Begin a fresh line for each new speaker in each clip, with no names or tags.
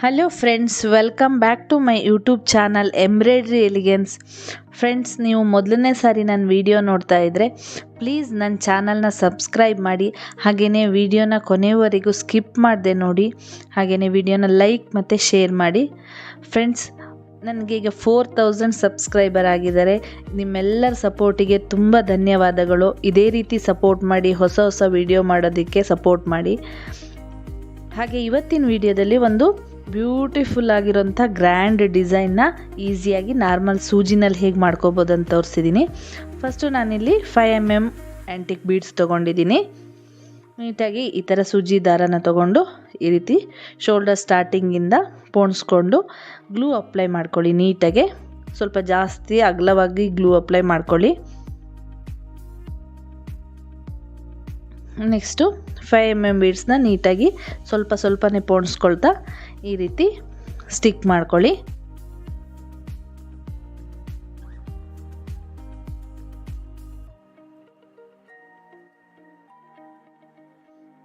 Hello friends, welcome back to my YouTube channel embroidery elegance. Friends, ನೀವು ಮೊದಲನೇ ಸಾರಿ ನನ್ನ video ನೋಡ್ತಾ ಇದ್ದರೆ ಪ್ಲೀಸ್ ನನ್ನ ಚಾನಲ್ನ ಸಬ್ಸ್ಕ್ರೈಬ್ ಮಾಡಿ. ಹಾಗೆಯೇ ವಿಡಿಯೋನ ಕೊನೆಯವರೆಗೂ ಸ್ಕಿಪ್ ಮಾಡದೆ ನೋಡಿ. ಹಾಗೆಯೇ ವಿಡಿಯೋನ ಲೈಕ್ ಮತ್ತು ಶೇರ್ ಮಾಡಿ. ಫ್ರೆಂಡ್ಸ್, ನನಗೀಗ 4000 ಸಬ್ಸ್ಕ್ರೈಬರ್ ಆಗಿದ್ದಾರೆ. ನಿಮ್ಮೆಲ್ಲರ ಸಪೋರ್ಟಿಗೆ ತುಂಬ ಧನ್ಯವಾದಗಳು. ಇದೇ ರೀತಿ ಸಪೋರ್ಟ್ ಮಾಡಿ, ಹೊಸ ಹೊಸ ವಿಡಿಯೋ ಮಾಡೋದಕ್ಕೆ ಸಪೋರ್ಟ್ ಮಾಡಿ. ಹಾಗೆ ಇವತ್ತಿನ ವಿಡಿಯೋದಲ್ಲಿ ಒಂದು ಬ್ಯೂಟಿಫುಲ್ ಆಗಿರೋಂಥ ಗ್ರ್ಯಾಂಡ್ ಡಿಸೈನ್ನ ಈಸಿಯಾಗಿ ನಾರ್ಮಲ್ ಸೂಜಿನಲ್ಲಿ ಹೇಗೆ ಮಾಡ್ಕೋಬೋದು ಅಂತ ತೋರಿಸಿದ್ದೀನಿ. ಫಸ್ಟು ನಾನಿಲ್ಲಿ 5mm ಆ್ಯಂಟಿಕ್ ಬೀಡ್ಸ್ ತೊಗೊಂಡಿದ್ದೀನಿ. ನೀಟಾಗಿ ಈ ಥರ ಸೂಜಿ ದಾರನ ತೊಗೊಂಡು ಈ ರೀತಿ ಶೋಲ್ಡರ್ ಸ್ಟಾರ್ಟಿಂಗಿಂದ ಪೋಣಿಸ್ಕೊಂಡು ಗ್ಲೂ ಅಪ್ಲೈ ಮಾಡ್ಕೊಳ್ಳಿ. ನೀಟಾಗೆ ಸ್ವಲ್ಪ ಜಾಸ್ತಿ ಅಗಲವಾಗಿ ಗ್ಲೂ ಅಪ್ಲೈ ಮಾಡ್ಕೊಳ್ಳಿ. ನೆಕ್ಸ್ಟು 5mm ಬೀಡ್ಸ್ನ ನೀಟಾಗಿ ಸ್ವಲ್ಪನೇ ಪೋಣಿಸ್ಕೊಳ್ತಾ ಈ ರೀತಿ ಸ್ಟಿಕ್ ಮಾಡ್ಕೊಳ್ಳಿ.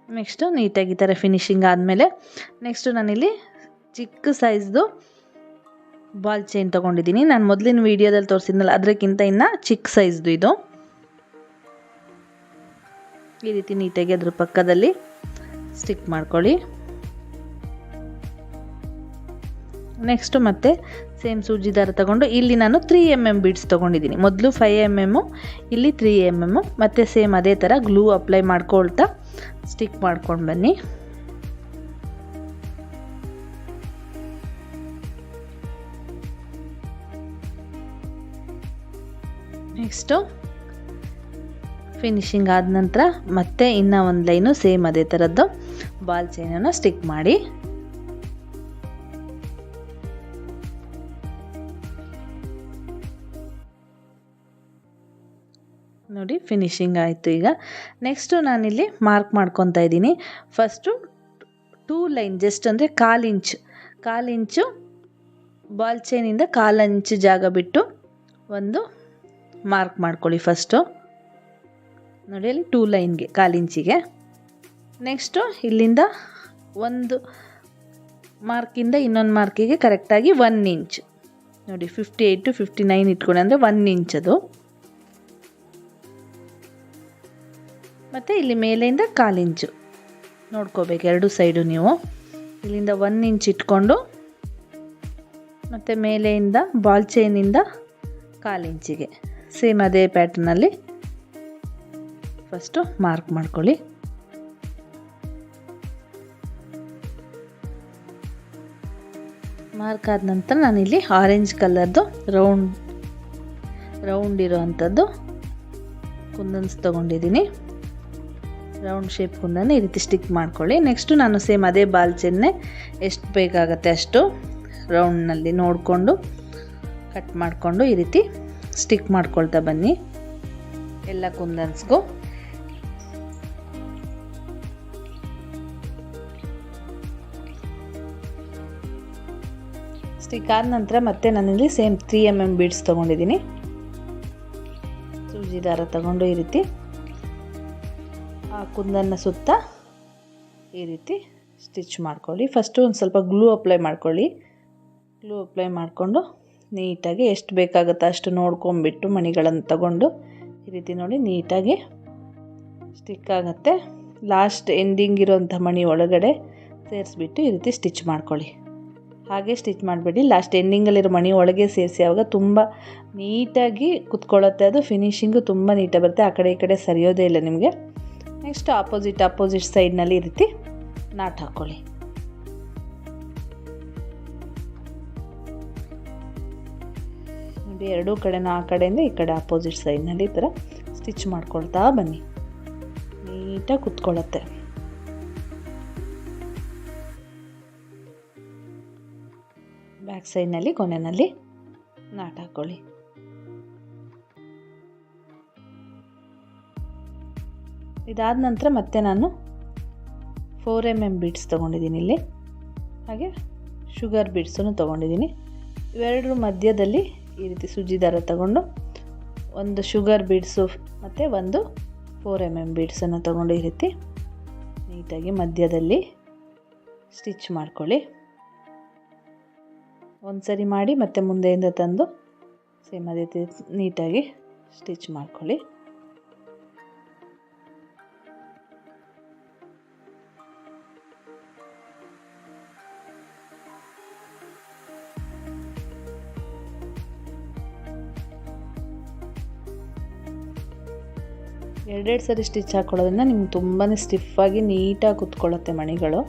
ನೆಕ್ಸ್ಟು ನೀಟಾಗಿ ಈ ಥರ ಫಿನಿಶಿಂಗ್ ಆದಮೇಲೆ ನೆಕ್ಸ್ಟು ನಾನಿಲ್ಲಿ ಚಿಕ್ಕ ಸೈಜ್ದು ಬಾಲ್ ಚೈನ್ ತೊಗೊಂಡಿದ್ದೀನಿ. ನಾನು ಮೊದಲಿನ ವೀಡಿಯೋದಲ್ಲಿ ತೋರಿಸಿದ್ನಲ್ಲ ಅದಕ್ಕಿಂತ ಇನ್ನು ಚಿಕ್ಕ ಸೈಜ್ದು ಇದು. ಈ ರೀತಿ ನೀಟಾಗಿ ಅದ್ರ ಪಕ್ಕದಲ್ಲಿ ಸ್ಟಿಕ್ ಮಾಡ್ಕೊಳ್ಳಿ. ನೆಕ್ಸ್ಟು ಮತ್ತೆ ಸೇಮ್ ಸೂಜಿ ದಾರ ತಗೊಂಡು ಇಲ್ಲಿ ನಾನು 3mm ಬೀಡ್ಸ್ ತೊಗೊಂಡಿದ್ದೀನಿ. ಮೊದಲು 5mm, ಇಲ್ಲಿ 3mm, ಮತ್ತು ಸೇಮ್ ಅದೇ ಥರ ಗ್ಲೂ ಅಪ್ಲೈ ಮಾಡ್ಕೊಳ್ತಾ ಸ್ಟಿಕ್ ಮಾಡ್ಕೊಂಡು ಬನ್ನಿ. ನೆಕ್ಸ್ಟು ಫಿನಿಶಿಂಗ್ ಆದ ನಂತರ ಮತ್ತೆ ಇನ್ನೂ ಒಂದು ಲೈನು ಸೇಮ್ ಅದೇ ಥರದ್ದು ಬಾಲ್ ಚೈನನ್ನು ಸ್ಟಿಕ್ ಮಾಡಿ. ನೋಡಿ, ಫಿನಿಶಿಂಗ್ ಆಯಿತು. ಈಗ ನೆಕ್ಸ್ಟು ನಾನಿಲ್ಲಿ ಮಾರ್ಕ್ ಮಾಡ್ಕೊತಾ ಇದ್ದೀನಿ. ಫಸ್ಟು 2 ಲೈನ್, ಜಸ್ಟ್ ಅಂದರೆ 1/4 ಇಂಚು ಬಾಲ್ ಚೈನಿಂದ 1/4 ಇಂಚು ಜಾಗ ಬಿಟ್ಟು ಒಂದು ಮಾರ್ಕ್ ಮಾಡ್ಕೊಳ್ಳಿ. ಫಸ್ಟು ನೋಡಿ, ಅಲ್ಲಿ 2 ಲೈನ್ಗೆ 1/4 ಇಂಚಿಗೆ. ನೆಕ್ಸ್ಟು ಇಲ್ಲಿಂದ ಒಂದು ಮಾರ್ಕಿಂದ ಇನ್ನೊಂದು ಮಾರ್ಕಿಗೆ ಕರೆಕ್ಟಾಗಿ 1 ಇಂಚ್ ನೋಡಿ, 58 to 59 ಇಟ್ಕೊಂಡು, ಅಂದರೆ 1 ಇಂಚ್ ಅದು. ಮತ್ತು ಇಲ್ಲಿ ಮೇಲೆಯಿಂದ 1/4 ಇಂಚು ನೋಡ್ಕೋಬೇಕು ಎರಡು ಸೈಡು. ನೀವು ಇಲ್ಲಿಂದ 1 ಇಂಚ್ ಇಟ್ಕೊಂಡು ಮತ್ತು ಮೇಲೆಯಿಂದ ಬಾಲ್ ಚೈನಿಂದ 1/4 ಇಂಚಿಗೆ ಸೇಮ್ ಅದೇ ಪ್ಯಾಟರ್ನಲ್ಲಿ ಫಸ್ಟು ಮಾರ್ಕ್ ಮಾಡ್ಕೊಳ್ಳಿ. ಮಾರ್ಕ್ ಆದ ನಂತರ ನಾನಿಲ್ಲಿ ಆರೆಂಜ್ ಕಲರ್ದು ರೌಂಡ್ ಇರೋ ಅಂಥದ್ದು ಕುಂದನ್ಸ್ ತೊಗೊಂಡಿದ್ದೀನಿ. ರೌಂಡ್ ಶೇಪ್ ಕುಂದನ್ನು ಈ ರೀತಿ ಸ್ಟಿಕ್ ಮಾಡ್ಕೊಳ್ಳಿ. ನೆಕ್ಸ್ಟು ನಾನು ಸೇಮ್ ಅದೇ ಬಾಲ್ ಚೈನ್ನೇ ಎಷ್ಟು ಬೇಕಾಗತ್ತೆ ಅಷ್ಟು ರೌಂಡ್ನಲ್ಲಿ ನೋಡಿಕೊಂಡು ಕಟ್ ಮಾಡಿಕೊಂಡು ಈ ರೀತಿ ಸ್ಟಿಕ್ ಮಾಡ್ಕೊಳ್ತಾ ಬನ್ನಿ ಎಲ್ಲ ಕುಂದನ್ಸ್ಗೂ. ಸ್ಟಿಕ್ ಆದ ನಂತರ ಮತ್ತೆ ನಾನಿಲ್ಲಿ ಸೇಮ್ 3mm ಬೀಡ್ಸ್ ತೊಗೊಂಡಿದ್ದೀನಿ. ಸೂಜಿ ದಾರ ತಗೊಂಡು ಈ ರೀತಿ ಆ ಕುಂದನ್ನ ಸುತ್ತ ಈ ರೀತಿ ಸ್ಟಿಚ್ ಮಾಡ್ಕೊಳ್ಳಿ. ಫಸ್ಟು ಒಂದು ಸ್ವಲ್ಪ ಗ್ಲೂ ಅಪ್ಲೈ ಮಾಡ್ಕೊಳ್ಳಿ. ಗ್ಲೂ ಅಪ್ಲೈ ಮಾಡಿಕೊಂಡು ನೀಟಾಗಿ ಎಷ್ಟು ಬೇಕಾಗುತ್ತೋ ಅಷ್ಟು ನೋಡ್ಕೊಂಬಿಟ್ಟು ಮಣಿಗಳನ್ನು ತಗೊಂಡು ಈ ರೀತಿ ನೋಡಿ ನೀಟಾಗಿ ಸ್ಟಿಕ್ ಆಗುತ್ತೆ. ಲಾಸ್ಟ್ ಎಂಡಿಂಗ್ ಇರೋಂಥ ಮಣಿ ಒಳಗಡೆ ಸೇರಿಸ್ಬಿಟ್ಟು ಈ ರೀತಿ ಸ್ಟಿಚ್ ಮಾಡ್ಕೊಳ್ಳಿ. ಹಾಗೆ ಸ್ಟಿಚ್ ಮಾಡಬೇಡಿ, ಲಾಸ್ಟ್ ಎಂಡಿಂಗಲ್ಲಿರೋ ಮಣಿ ಒಳಗೆ ಸೇರಿಸಿ, ಆವಾಗ ತುಂಬ ನೀಟಾಗಿ ಕುತ್ಕೊಳ್ಳುತ್ತೆ. ಅದು ಫಿನಿಶಿಂಗು ತುಂಬ ನೀಟಾಗಿ ಬರುತ್ತೆ. ಆ ಕಡೆ ಈ ಕಡೆ ಸರಿಯೋದೇ ಇಲ್ಲ ನಿಮಗೆ. ನೆಕ್ಸ್ಟ್ ಆಪೋಸಿಟ್ ಸೈಡ್ನಲ್ಲಿ ಈ ರೀತಿ ನಾಟ್ ಹಾಕ್ಕೊಳ್ಳಿ. ನೋಡಿ, ಎರಡೂ ಕಡೆನೂ ಆ ಕಡೆಯಿಂದ ಈ ಕಡೆ ಆಪೋಸಿಟ್ ಸೈಡ್ನಲ್ಲಿ ಈ ಥರ ಸ್ಟಿಚ್ ಮಾಡ್ಕೊಳ್ತಾ ಬನ್ನಿ. ನೀಟಾಗಿ ಕುತ್ಕೊಳ್ಳುತ್ತೆ. ಬ್ಯಾಕ್ ಸೈಡ್ನಲ್ಲಿ ಕೊನೆಯಲ್ಲಿ ನಾಟ್ ಹಾಕ್ಕೊಳ್ಳಿ. ಇದಾದ ನಂತರ ಮತ್ತೆ ನಾನು 4mm ಬೀಡ್ಸ್ ತೊಗೊಂಡಿದ್ದೀನಿ ಇಲ್ಲಿ. ಹಾಗೆ ಶುಗರ್ ಬೀಡ್ಸನ್ನು ತೊಗೊಂಡಿದ್ದೀನಿ. ಇವೆರಡರ ಮಧ್ಯದಲ್ಲಿ ಈ ರೀತಿ ಸೂಜಿ ದಾರ ತಗೊಂಡು ಒಂದು ಶುಗರ್ ಬೀಡ್ಸು ಮತ್ತು ಒಂದು 4mm ಬೀಡ್ಸನ್ನು ತಗೊಂಡು ಈ ರೀತಿ ನೀಟಾಗಿ ಮಧ್ಯದಲ್ಲಿ ಸ್ಟಿಚ್ ಮಾಡ್ಕೊಳ್ಳಿ. ಒಂದು ಸರಿ ಮಾಡಿ ಮತ್ತೆ ಮುಂದೆಯಿಂದ ತಂದು ಸೇಮ್ ಅದೇ ರೀತಿ ನೀಟಾಗಿ ಸ್ಟಿಚ್ ಮಾಡ್ಕೊಳ್ಳಿ. ಎರಡೆರಡು ಸರಿ ಸ್ಟಿಚ್ ಹಾಕ್ಕೊಳ್ಳೋದ್ರಿಂದ ನಿಮ್ಗೆ ತುಂಬಾ ಸ್ಟಿಫಾಗಿ ನೀಟಾಗಿ ಕುತ್ಕೊಳ್ಳುತ್ತೆ ಮಣಿಗಳು.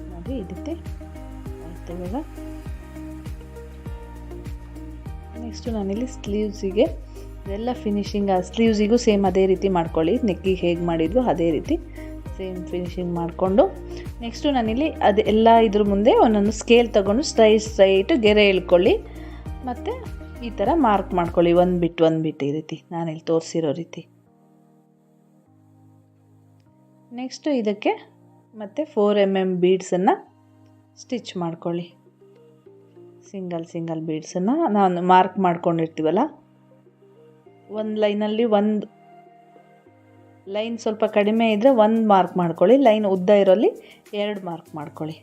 ನೋಡಿ ಈ ರೀತಿ ಆಯ್ತು. ಇವಾಗ ನೆಕ್ಸ್ಟು ನಾನಿಲ್ಲಿ ಸ್ಲೀವ್ಸಿಗೆ ಇದೆಲ್ಲ ಫಿನಿಶಿಂಗ್, ಸ್ಲೀವ್ಸಿಗೂ ಸೇಮ್ ಅದೇ ರೀತಿ ಮಾಡ್ಕೊಳ್ಳಿ. ನೆಕ್ಕಿಗೆ ಹೇಗೆ ಮಾಡಿದ್ವು ಅದೇ ರೀತಿ ಸೇಮ್ ಫಿನಿಶಿಂಗ್ ಮಾಡಿಕೊಂಡು ನೆಕ್ಸ್ಟು ನಾನಿಲ್ಲಿ ಅದೆಲ್ಲ ಇದ್ರ ಮುಂದೆ ಒಂದೊಂದು ಸ್ಕೇಲ್ ತೊಗೊಂಡು ಸ್ಟ್ರೈಟ್ ಗೆರೆ ಇಳ್ಕೊಳ್ಳಿ. ಮತ್ತು ಈ ಥರ ಮಾರ್ಕ್ ಮಾಡ್ಕೊಳ್ಳಿ, ಒಂದು ಬಿಟ್ಟು ಈ ರೀತಿ ನಾನಿಲ್ಲಿ ತೋರಿಸಿರೋ ರೀತಿ. ನೆಕ್ಸ್ಟು ಇದಕ್ಕೆ ಮತ್ತು 4 mm ಬೀಡ್ಸನ್ನು ಸ್ಟಿಚ್ ಮಾಡ್ಕೊಳ್ಳಿ. ಸಿಂಗಲ್ ಬೀಡ್ಸನ್ನು ನಾನು ಮಾರ್ಕ್ ಮಾಡ್ಕೊಂಡಿರ್ತೀವಲ್ಲ, ಒಂದು ಲೈನಲ್ಲಿ ಒಂದು ಲೈನ್ ಸ್ವಲ್ಪ ಕಡಿಮೆ ಇದ್ದರೆ 1 ಮಾರ್ಕ್ ಮಾಡ್ಕೊಳ್ಳಿ, ಲೈನ್ ಉದ್ದ ಇರೋಲ್ಲಿ 2 ಮಾರ್ಕ್ ಮಾಡ್ಕೊಳ್ಳಿ.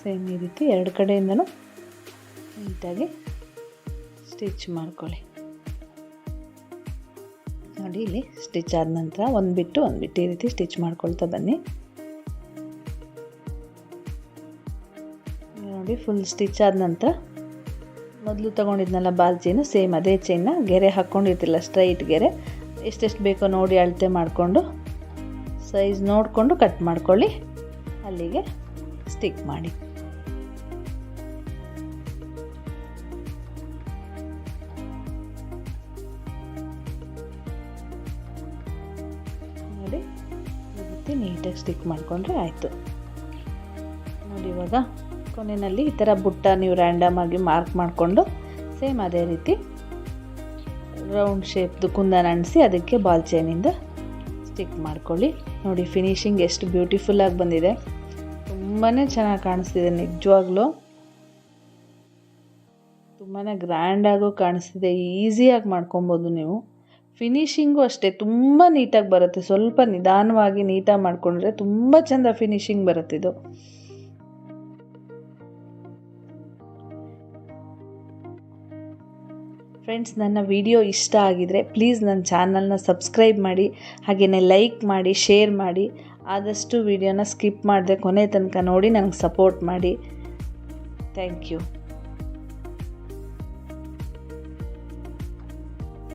ಸೇಮ್ ಈ ರೀತಿ 2 ಕಡೆಯಿಂದನೂ ನೀಟಾಗಿ ಸ್ಟಿಚ್ ಮಾಡ್ಕೊಳ್ಳಿ. ನೋಡಿ ಇಲ್ಲಿ ಸ್ಟಿಚ್ ಆದ ನಂತರ ಒಂದು ಬಿಟ್ಟು ಈ ರೀತಿ ಸ್ಟಿಚ್ ಮಾಡ್ಕೊಳ್ತಾ ಬನ್ನಿ. ನೋಡಿ ಫುಲ್ ಸ್ಟಿಚ್ ಆದ ನಂತರ ಮೊದಲು ತೊಗೊಂಡಿದ್ನಲ್ಲ ಬಾಲ್ ಚೈನು, ಸೇಮ್ ಅದೇ ಚೈನ್ನ ಗೆರೆ ಹಾಕ್ಕೊಂಡಿರ್ತಿಲ್ಲ ಸ್ಟ್ರೈಟ್ ಗೆರೆ, ಎಷ್ಟೆಷ್ಟು ಬೇಕೋ ನೋಡಿ ಅಳತೆ ಮಾಡಿಕೊಂಡು ಸೈಜ್ ನೋಡಿಕೊಂಡು ಕಟ್ ಮಾಡ್ಕೊಳ್ಳಿ. ಅಲ್ಲಿಗೆ ಸ್ಟಿಕ್ ಮಾಡಿ. ನೋಡಿ ಈ ರೀತಿ ನೀಟಾಗಿ ಸ್ಟಿಕ್ ಮಾಡಿಕೊಂಡ್ರೆ ಆಯಿತು. ನೋಡಿ ಇವಾಗ ಕೊನೆಯಲ್ಲಿ ಈ ಥರ ಬುಟ್ಟ ನೀವು ರ್ಯಾಂಡಮ್ ಆಗಿ ಮಾರ್ಕ್ ಮಾಡಿಕೊಂಡು ಸೇಮ್ ಅದೇ ರೀತಿ ರೌಂಡ್ ಶೇಪ್ದು ಕುಂದನ ಅಂಟಿಸಿ ಅದಕ್ಕೆ ಬಾಲ್ ಚೈನಿಂದ ಸ್ಟಿಕ್ ಮಾಡ್ಕೊಳ್ಳಿ. ನೋಡಿ ಫಿನಿಶಿಂಗ್ ಎಷ್ಟು ಬ್ಯೂಟಿಫುಲ್ಲಾಗಿ ಬಂದಿದೆ, ತುಂಬಾ ಚೆನ್ನಾಗಿ ಕಾಣಿಸ್ತಿದೆ. ನಿಜವಾಗ್ಲೂ ತುಂಬಾ ಗ್ರ್ಯಾಂಡಾಗೂ ಕಾಣಿಸ್ತಿದೆ. ಈಸಿಯಾಗಿ ಮಾಡ್ಕೊಬೋದು ನೀವು. ಫಿನಿಶಿಂಗು ಅಷ್ಟೇ ತುಂಬ ನೀಟಾಗಿ ಬರುತ್ತೆ. ಸ್ವಲ್ಪ ನಿಧಾನವಾಗಿ ನೀಟಾಗಿ ಮಾಡಿಕೊಂಡ್ರೆ ತುಂಬ ಚೆಂದ ಫಿನಿಶಿಂಗ್ ಬರುತ್ತೆ ಇದು. ಫ್ರೆಂಡ್ಸ್, ನನ್ನ ವಿಡಿಯೋ ಇಷ್ಟ ಆಗಿದರೆ ಪ್ಲೀಸ್ ನನ್ನ ಚಾನಲ್ನ ಸಬ್ಸ್ಕ್ರೈಬ್ ಮಾಡಿ, ಹಾಗೆಯೇ ಲೈಕ್ ಮಾಡಿ, ಶೇರ್ ಮಾಡಿ. ಆದಷ್ಟು ವಿಡಿಯೋನ ಸ್ಕಿಪ್ ಮಾಡದೆ ಕೊನೆ ತನಕ ನೋಡಿ ನನಗೆ ಸಪೋರ್ಟ್ ಮಾಡಿ. Thank you.